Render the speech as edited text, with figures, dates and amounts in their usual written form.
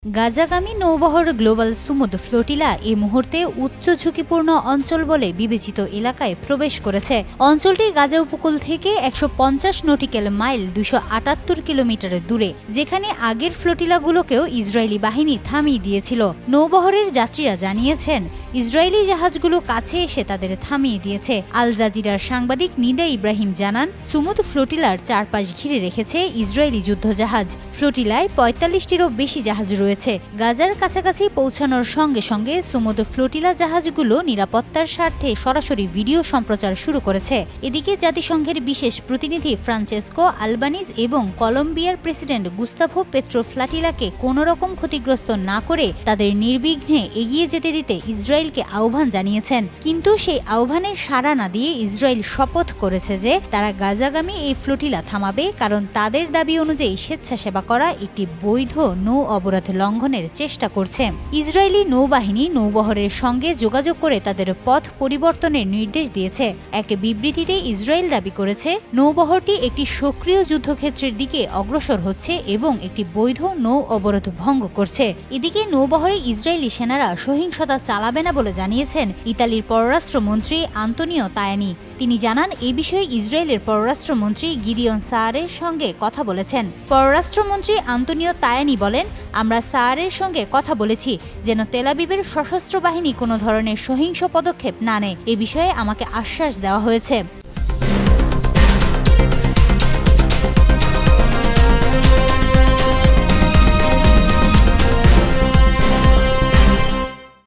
গাজাগামী নৌবহর global Sumud flotilla এই মুহূর্তে উচ্চ ঝুঁকিপূর্ণ অঞ্চল বলে বিবেচিত এলাকায় প্রবেশ করেছে। অঞ্চলটি গাজা উপকূল থেকে ১৫০ নটিক্যাল মাইল ২৭৮ কিলোমিটার দূরে, যেখানে আগের ফ্লোটিলাগুলোকেও ইসরায়েলি বাহিনী থামিয়ে দিয়েছিল। নৌবহরের যাত্রীরা জানিয়েছেন, ইসরায়েলি জাহাজগুলো কাছে এসে তাদের থামিয়ে দিয়েছে। আল জাজিরার সাংবাদিক নিদা ইব্রাহিম জানান, সুমুদ ফ্লোটিলার চারপাশ ঘিরে রেখেছে ইসরায়েলি যুদ্ধজাহাজ। ফ্লোটিলায় ৪৫টিরও বেশি জাহাজ রয়েছে। গাজার কাছাকাছি পৌঁছানোর সঙ্গে সঙ্গে সুমুদ ফ্লোটিলা জাহাজগুলো নিরাপত্তার স্বার্থে সরাসরি ভিডিও সম্প্রচার শুরু করেছে। এদিকে জাতিসংঘের বিশেষ প্রতিনিধি ফ্রান্সেসকো আলবানিজ এবং কলম্বিয়ার প্রেসিডেন্ট গুস্তাভো পেট্রো ফ্লোটিলাকে কোনোরকম ক্ষতিগ্রস্ত না করে তাদের নির্বিঘ্নে এগিয়ে যেতে দিতে ইসরায়েলকে আহ্বান জানিয়েছেন। কিন্তু সেই আহ্বানে সাড়া না দিয়ে ইসরায়েল শপথ করেছে যে তারা গাজাগামী এই ফ্লোটিলা থামাবে, কারণ তাদের দাবি অনুযায়ী স্বেচ্ছাসেবা করা একটি বৈধ নৌ অবরোধ লঙ্ঘনের চেষ্টা করছে। ইসরায়েলি নৌবাহিনী নৌবহরের সঙ্গে যোগাযোগ করে তাদের পথ পরিবর্তনের নির্দেশ দিয়েছে। এক বিবৃতিতে ইসরায়েল দাবি করেছে, নৌবহরটি একটি সক্রিয় যুদ্ধক্ষেত্রের দিকে অগ্রসর হচ্ছে এবং একটি বৈধ নৌ অবরোধ ভঙ্গ করছে। এদিকে নৌবহরে ইসরায়েলি সেনারা সহিংসতা চালাবে না বলে জানিয়েছেন ইতালির পররাষ্ট্রমন্ত্রী আন্তোনিও তায়ানি। তিনি জানান, এই বিষয়ে ইসরায়েলের পররাষ্ট্রমন্ত্রী গিডিয়ন সায়ারের সঙ্গে কথা বলেছেন। পররাষ্ট্রমন্ত্রী আন্তোনিও তায়ানি বলেন, আমরা সায়ারের সঙ্গে কথা বলেছি যেন তেল আবিবের সশস্ত্র বাহিনী কোনো ধরনের সহিংস পদক্ষেপ না নেয়। এ বিষয়ে আমাকে আশ্বাস দেওয়া হয়েছে।